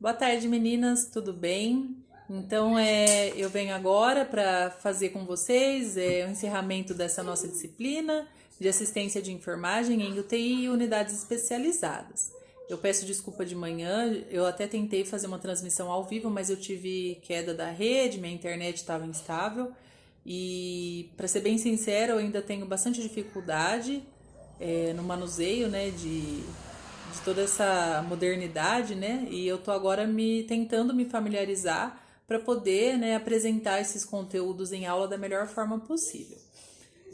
Boa tarde, meninas, tudo bem? Então, eu venho agora para fazer com vocês o encerramento dessa nossa disciplina de assistência de enfermagem em UTI e unidades especializadas. Eu peço desculpa de manhã, eu até tentei fazer uma transmissão ao vivo, mas eu tive queda da rede, minha internet estava instável e, para ser bem sincera, eu ainda tenho bastante dificuldade no manuseio, né, de toda essa modernidade, né? E eu tô agora tentando me familiarizar para poder, né, apresentar esses conteúdos em aula da melhor forma possível.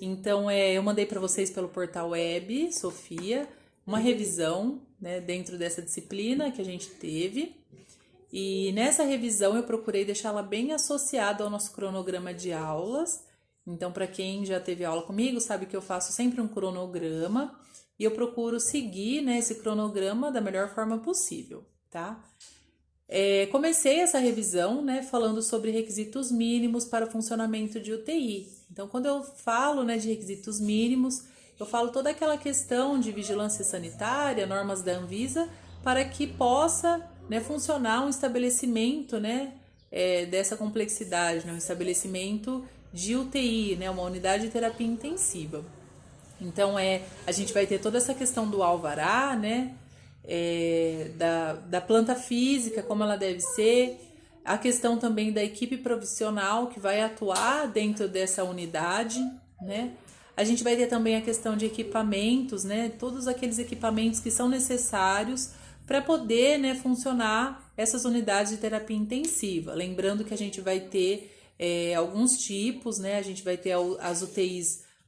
Então, eu mandei para vocês pelo portal web, Sofia, uma revisão, né, dentro dessa disciplina que a gente teve. E nessa revisão eu procurei deixá-la bem associada ao nosso cronograma de aulas. Então, para quem já teve aula comigo, sabe que eu faço sempre um cronograma e eu procuro seguir, né, esse cronograma da melhor forma possível, tá? Comecei essa revisão, né, falando sobre requisitos mínimos para o funcionamento de UTI. Então, quando eu falo, né, de requisitos mínimos, eu falo toda aquela questão de vigilância sanitária, normas da Anvisa, para que possa, né, funcionar um estabelecimento, né, dessa complexidade, né, um estabelecimento de UTI, né, uma unidade de terapia intensiva. Então, a gente vai ter toda essa questão do alvará, né? Da planta física, como ela deve ser, a questão também da equipe profissional que vai atuar dentro dessa unidade, né? A gente vai ter também a questão de equipamentos, né? Todos aqueles equipamentos que são necessários para poder, né, funcionar essas unidades de terapia intensiva. Lembrando que a gente vai ter alguns tipos, né? A gente vai ter as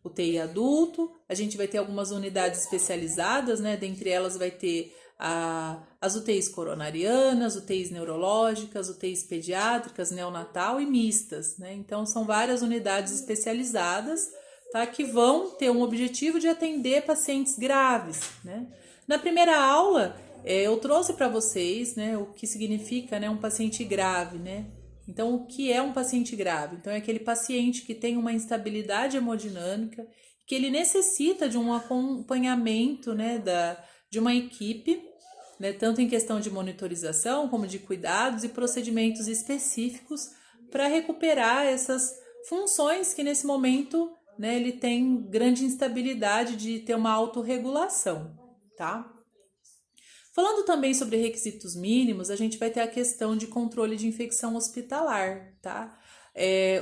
UTI adulto, a gente vai ter algumas unidades especializadas, né? Dentre elas vai ter as UTIs coronarianas, UTIs neurológicas, UTIs pediátricas, neonatal e mistas, né? Então, são várias unidades especializadas, tá? Que vão ter um objetivo de atender pacientes graves, né? Na primeira aula, eu trouxe para vocês, né, o que significa, né, um paciente grave, né? Então, o que é um paciente grave? Então, é aquele paciente que tem uma instabilidade hemodinâmica, que ele necessita de um acompanhamento, né, de uma equipe, né, tanto em questão de monitorização, como de cuidados e procedimentos específicos para recuperar essas funções que nesse momento, né, ele tem grande instabilidade de ter uma autorregulação, tá? Falando também sobre requisitos mínimos, a gente vai ter a questão de controle de infecção hospitalar, tá?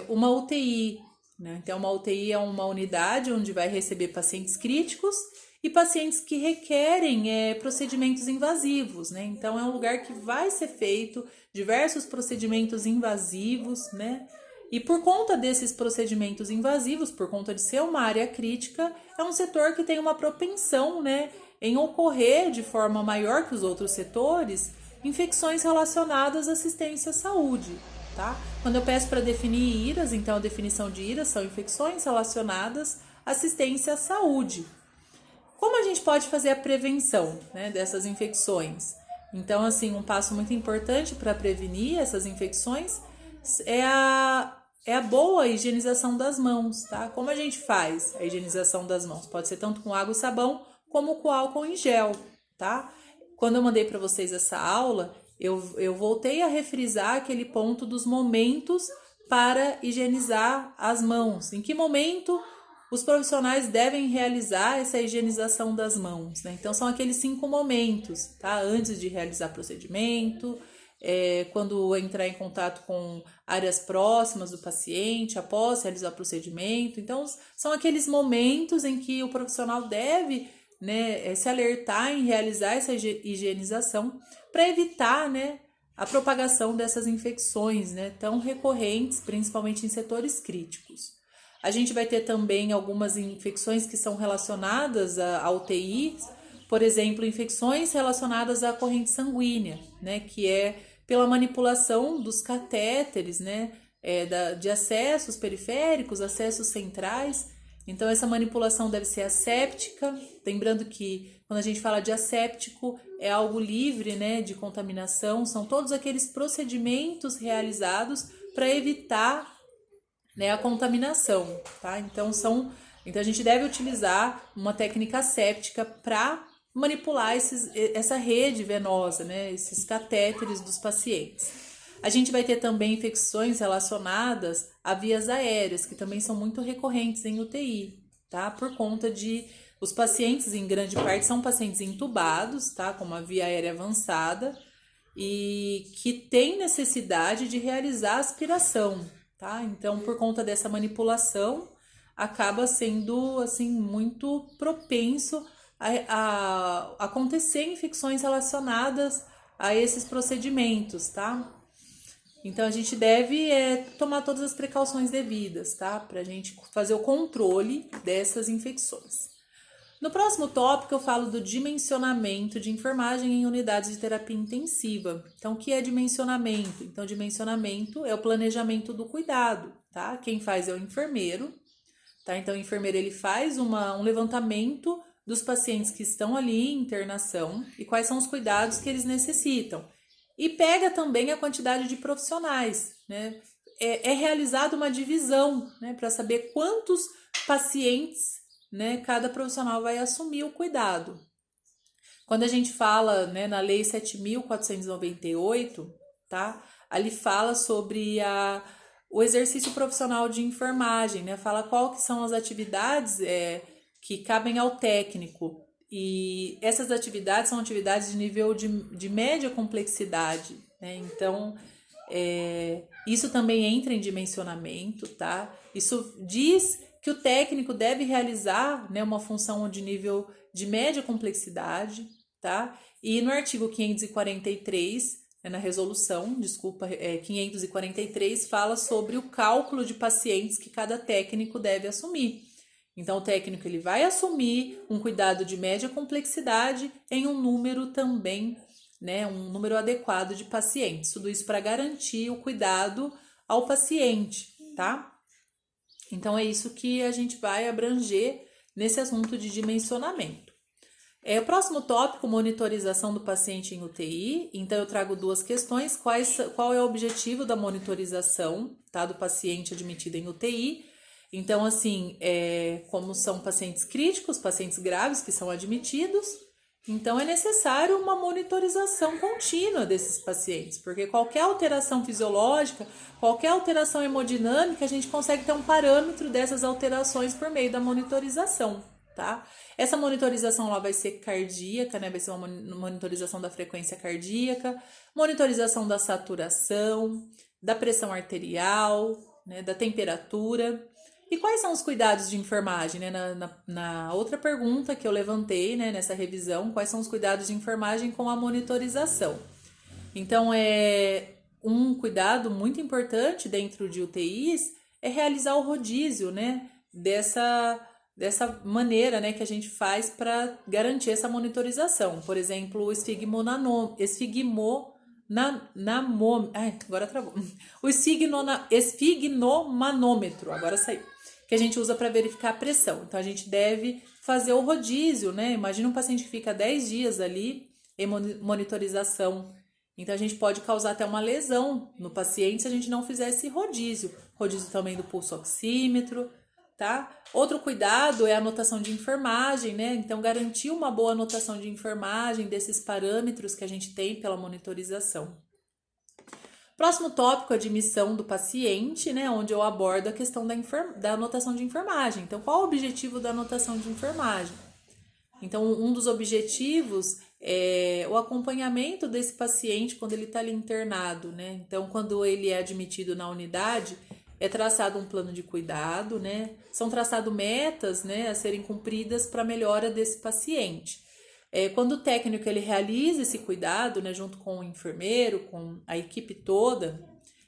Uma UTI, né? Então, uma UTI é uma unidade onde vai receber pacientes críticos e pacientes que requerem procedimentos invasivos, né? Então, é um lugar que vai ser feito diversos procedimentos invasivos, né? E por conta desses procedimentos invasivos, por conta de ser uma área crítica, é um setor que tem uma propensão, né, em ocorrer de forma maior que os outros setores infecções relacionadas à assistência à saúde, tá? Quando eu peço para definir IRAS, então a definição de IRAS são infecções relacionadas à assistência à saúde. Como a gente pode fazer a prevenção, né, dessas infecções? Então, assim, um passo muito importante para prevenir essas infecções é a boa higienização das mãos, tá? Como a gente faz a higienização das mãos? Pode ser tanto com água e sabão, como com álcool em gel, tá? Quando eu mandei para vocês essa aula, eu voltei a refrisar aquele ponto dos momentos para higienizar as mãos. Em que momento os profissionais devem realizar essa higienização das mãos, né? Então, são aqueles 5 momentos, tá? Antes de realizar procedimento, quando entrar em contato com áreas próximas do paciente, após realizar o procedimento. Então, são aqueles momentos em que o profissional deve, né, se alertar em realizar essa higienização para evitar, né, a propagação dessas infecções, né, tão recorrentes, principalmente em setores críticos. A gente vai ter também algumas infecções que são relacionadas a UTIs, por exemplo, infecções relacionadas à corrente sanguínea, né, que é pela manipulação dos catéteres, né, de acessos periféricos, acessos centrais. Então, essa manipulação deve ser asséptica, lembrando que quando a gente fala de asséptico, é algo livre, né, de contaminação, são todos aqueles procedimentos realizados para evitar, né, a contaminação, tá? Então, a gente deve utilizar uma técnica asséptica para manipular essa rede venosa, né, esses catéteres dos pacientes. A gente vai ter também infecções relacionadas a vias aéreas, que também são muito recorrentes em UTI, tá? Por conta de os pacientes, em grande parte, são pacientes intubados, tá? Com uma via aérea avançada e que tem necessidade de realizar aspiração, tá? Então, por conta dessa manipulação, acaba sendo, assim, muito propenso a acontecer infecções relacionadas a esses procedimentos, tá? Então, a gente deve tomar todas as precauções devidas, tá? Pra gente fazer o controle dessas infecções. No próximo tópico, eu falo do dimensionamento de enfermagem em unidades de terapia intensiva. Então, o que é dimensionamento? Então, dimensionamento é o planejamento do cuidado, tá? Quem faz é o enfermeiro, tá? Então, o enfermeiro, ele faz um levantamento dos pacientes que estão ali em internação e quais são os cuidados que eles necessitam. E pega também a quantidade de profissionais, né? É realizada uma divisão, né? Para saber quantos pacientes, né, cada profissional vai assumir o cuidado. Quando a gente fala, né, na Lei 7.498, tá? Ali fala sobre o exercício profissional de enfermagem, né? Fala qual que são as atividades que cabem ao técnico. E essas atividades são atividades de nível de média complexidade, né? Então, isso também entra em dimensionamento, tá? Isso diz que o técnico deve realizar, né, uma função de nível de média complexidade, tá? E no artigo 543, na resolução, 543, fala sobre o cálculo de pacientes que cada técnico deve assumir. Então, o técnico ele vai assumir um cuidado de média complexidade em um número também, né, um número adequado de pacientes. Tudo isso para garantir o cuidado ao paciente, tá? Então, é isso que a gente vai abranger nesse assunto de dimensionamento. O próximo tópico, monitorização do paciente em UTI. Então, eu trago duas questões. Qual é o objetivo da monitorização, tá, do paciente admitido em UTI? Então, assim, como são pacientes críticos, pacientes graves que são admitidos, então é necessário uma monitorização contínua desses pacientes, porque qualquer alteração fisiológica, qualquer alteração hemodinâmica, a gente consegue ter um parâmetro dessas alterações por meio da monitorização, tá? Essa monitorização ela vai ser cardíaca, né? Vai ser uma monitorização da frequência cardíaca, monitorização da saturação, da pressão arterial, né? Da temperatura. E quais são os cuidados de enfermagem, né? Na outra pergunta que eu levantei, né, nessa revisão, quais são os cuidados de enfermagem com a monitorização? Então, um cuidado muito importante dentro de UTIs é realizar o rodízio, né, dessa maneira, né, que a gente faz para garantir essa monitorização. Por exemplo, o esfigmomanômetro, agora saiu, que a gente usa para verificar a pressão. Então, a gente deve fazer o rodízio, né? Imagina um paciente que fica 10 dias ali em monitorização. Então, a gente pode causar até uma lesão no paciente se a gente não fizer esse rodízio. Rodízio também do pulso oxímetro, tá? Outro cuidado é a anotação de enfermagem, né? Então, garantir uma boa anotação de enfermagem desses parâmetros que a gente tem pela monitorização. Próximo tópico, admissão do paciente, né, onde eu abordo a questão da anotação de enfermagem. Então, qual o objetivo da anotação de enfermagem? Então, um dos objetivos é o acompanhamento desse paciente quando ele está ali internado, né? Então, quando ele é admitido na unidade, é traçado um plano de cuidado, né? São traçadas metas, né, a serem cumpridas para a melhora desse paciente. Quando o técnico ele realiza esse cuidado, né, junto com o enfermeiro, com a equipe toda,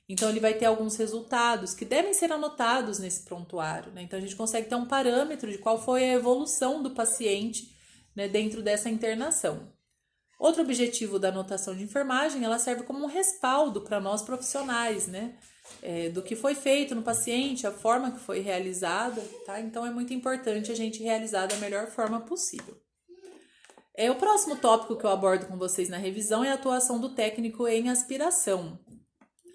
então ele vai ter alguns resultados que devem ser anotados nesse prontuário, né? Então a gente consegue ter um parâmetro de qual foi a evolução do paciente, né, dentro dessa internação. Outro objetivo da anotação de enfermagem, ela serve como um respaldo para nós profissionais, né? Do que foi feito no paciente, a forma que foi realizada, tá? Então é muito importante a gente realizar da melhor forma possível. O próximo tópico que eu abordo com vocês na revisão é a atuação do técnico em aspiração.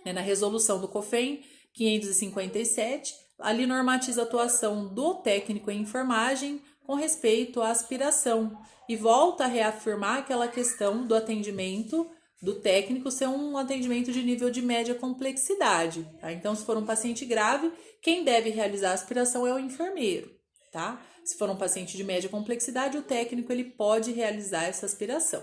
Na resolução do COFEN 557, ali normatiza a atuação do técnico em enfermagem com respeito à aspiração. e volta a reafirmar aquela questão do atendimento do técnico ser um atendimento de nível de média complexidade, tá? Então, se for um paciente grave, quem deve realizar a aspiração é o enfermeiro, tá? Se for um paciente de média complexidade, o técnico ele pode realizar essa aspiração.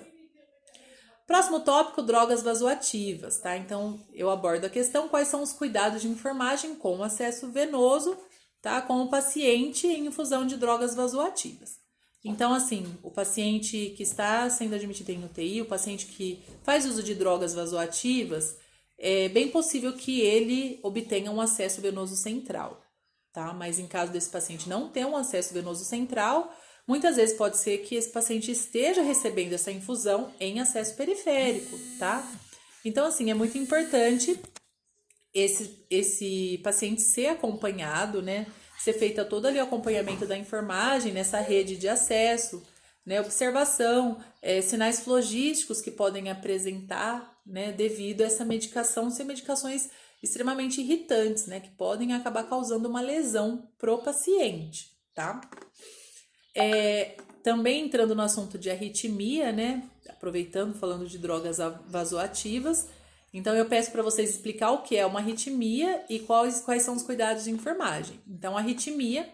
Próximo tópico, drogas vasoativas, tá? Então, eu abordo a questão quais são os cuidados de enfermagem com acesso venoso, tá? Com o paciente em infusão de drogas vasoativas. Então, assim, o paciente que está sendo admitido em UTI, o paciente que faz uso de drogas vasoativas, é bem possível que ele obtenha um acesso venoso central, tá? Mas em caso desse paciente não ter um acesso venoso central, muitas vezes pode ser que esse paciente esteja recebendo essa infusão em acesso periférico, tá? Então, assim, é muito importante esse paciente ser acompanhado, né? Ser feita todo ali o acompanhamento da enfermagem nessa rede de acesso, né? Observação, sinais flogísticos que podem apresentar, né? Devido a essa medicação ser medicações extremamente irritantes, né? Que podem acabar causando uma lesão pro paciente, tá? Também entrando no assunto de arritmia, né? Aproveitando, falando de drogas vasoativas. Então, eu peço para vocês explicar o que é uma arritmia e quais são os cuidados de enfermagem. Então, a arritmia,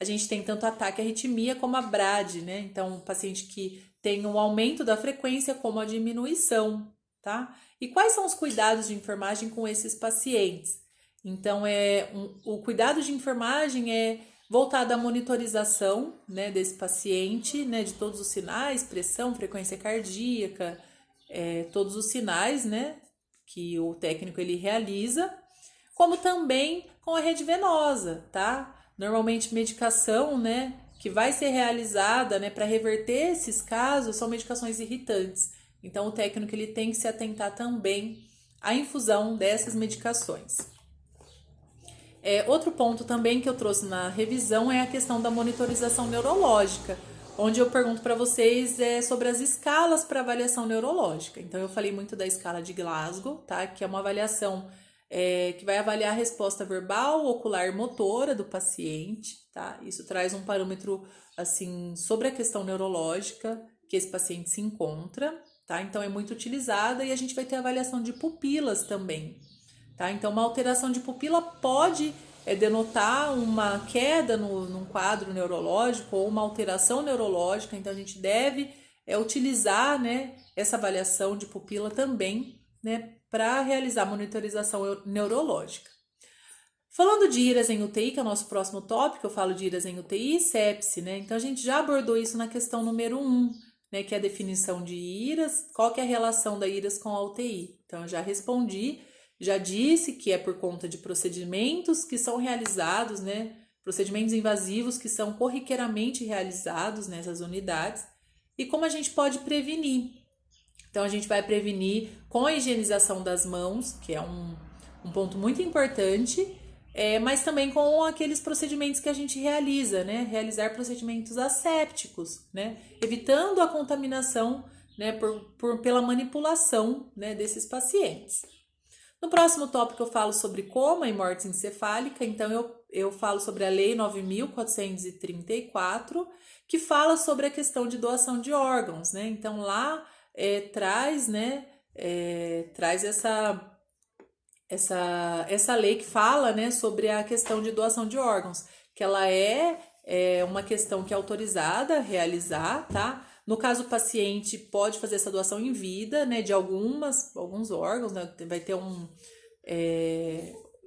a gente tem tanto ataque à arritmia como a BRAD, né? Então, o paciente que tem um aumento da frequência como a diminuição, tá? E quais são os cuidados de enfermagem com esses pacientes? Então, o cuidado de enfermagem é voltado à monitorização, né, desse paciente, né, de todos os sinais, pressão, frequência cardíaca, todos os sinais, né, que o técnico ele realiza, como também com a rede venosa, tá? Normalmente medicação, né, que vai ser realizada, né, para reverter esses casos são medicações irritantes. Então o técnico ele tem que se atentar também à infusão dessas medicações. Outro ponto também que eu trouxe na revisão é a questão da monitorização neurológica, onde eu pergunto para vocês sobre as escalas para avaliação neurológica. Então, eu falei muito da escala de Glasgow, tá? Que é uma avaliação que vai avaliar a resposta verbal, ocular e motora do paciente, tá? Isso traz um parâmetro, assim, sobre a questão neurológica que esse paciente se encontra, tá? Então, é muito utilizada e a gente vai ter avaliação de pupilas também, tá? Então, uma alteração de pupila pode denotar uma queda num quadro neurológico ou uma alteração neurológica, então a gente deve utilizar, né, essa avaliação de pupila também, né, para realizar monitorização neurológica. Falando de IRAS em UTI, que é o nosso próximo tópico, eu falo de IRAS em UTI e sepse, né? Então a gente já abordou isso na questão número 1, né, que é a definição de IRAS, qual que é a relação da IRAS com a UTI. Então eu já respondi. Já disse que é por conta de procedimentos que são realizados, né? Procedimentos invasivos que são corriqueiramente realizados nessas unidades. E como a gente pode prevenir? Então, a gente vai prevenir com a higienização das mãos, que é um ponto muito importante, mas também com aqueles procedimentos que a gente realiza, né? Realizar procedimentos assépticos, né? Evitando a contaminação, né? Pela manipulação, né? Desses pacientes. No próximo tópico eu falo sobre coma e morte encefálica, então eu falo sobre a Lei 9.434, que fala sobre a questão de doação de órgãos, né? Então lá traz, né, traz essa lei que fala, né, sobre a questão de doação de órgãos, que ela é uma questão que é autorizada a realizar, tá? No caso, o paciente pode fazer essa doação em vida, né, de alguns órgãos, né, vai ter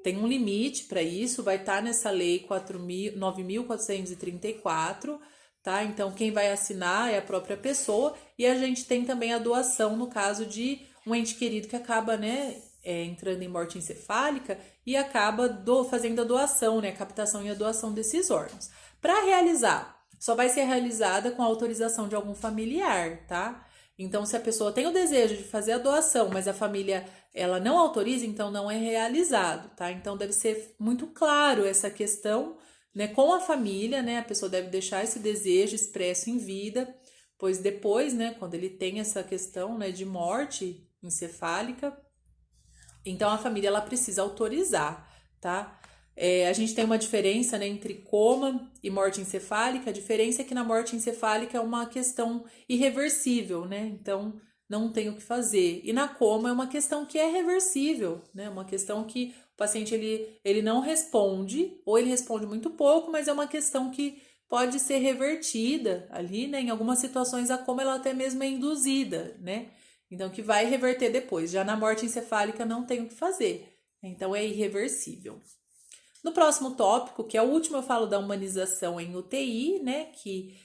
tem um limite para isso, vai estar nessa lei 9.434, tá? Então, quem vai assinar é a própria pessoa, e a gente tem também a doação no caso de um ente querido que acaba, né, entrando em morte encefálica e acaba fazendo a doação, né, a captação e a doação desses órgãos. Para realizar, só vai ser realizada com a autorização de algum familiar, tá? Então, se a pessoa tem o desejo de fazer a doação, mas a família ela não autoriza, então não é realizado, tá? Então, deve ser muito claro essa questão, né, com a família, né? A pessoa deve deixar esse desejo expresso em vida, pois depois, né, quando ele tem essa questão, né, de morte encefálica, então a família ela precisa autorizar, tá? A gente tem uma diferença, né, entre coma e morte encefálica. A diferença é que na morte encefálica é uma questão irreversível, né? Então não tem o que fazer. E na coma é uma questão que é reversível, né? Uma questão que o paciente ele não responde, ou ele responde muito pouco, mas é uma questão que pode ser revertida ali, né? Em algumas situações a coma ela até mesmo é induzida, né? Então que vai reverter depois. Já na morte encefálica não tem o que fazer. Então é irreversível. No próximo tópico, que é o último, eu falo da humanização em UTI, né? Que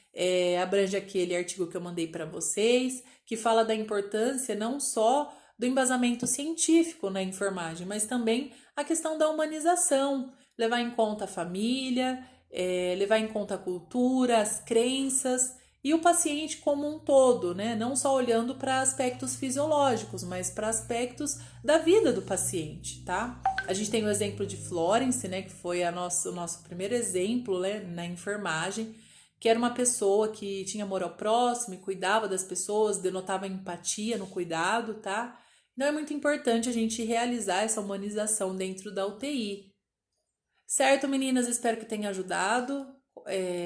abrange aquele artigo que eu mandei para vocês, que fala da importância não só do embasamento científico na enfermagem, mas também a questão da humanização, levar em conta a família, levar em conta a cultura, as crenças e o paciente como um todo, né? Não só olhando para aspectos fisiológicos, mas para aspectos da vida do paciente, tá? A gente tem o exemplo de Florence, né, que foi o nosso primeiro exemplo, né, na enfermagem, que era uma pessoa que tinha amor ao próximo e cuidava das pessoas, denotava empatia no cuidado, tá? Então é muito importante a gente realizar essa humanização dentro da UTI. Certo, meninas? Espero que tenha ajudado.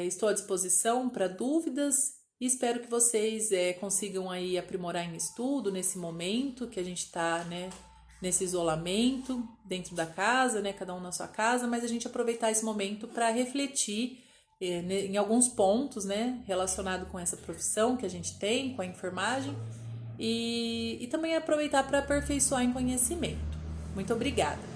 Estou à disposição para dúvidas e espero que vocês consigam aí aprimorar em estudo nesse momento que a gente está, né, nesse isolamento dentro da casa, né, cada um na sua casa, mas a gente aproveitar esse momento para refletir em alguns pontos, né, relacionado com essa profissão que a gente tem, com a enfermagem, e também aproveitar para aperfeiçoar em conhecimento. Muito obrigada!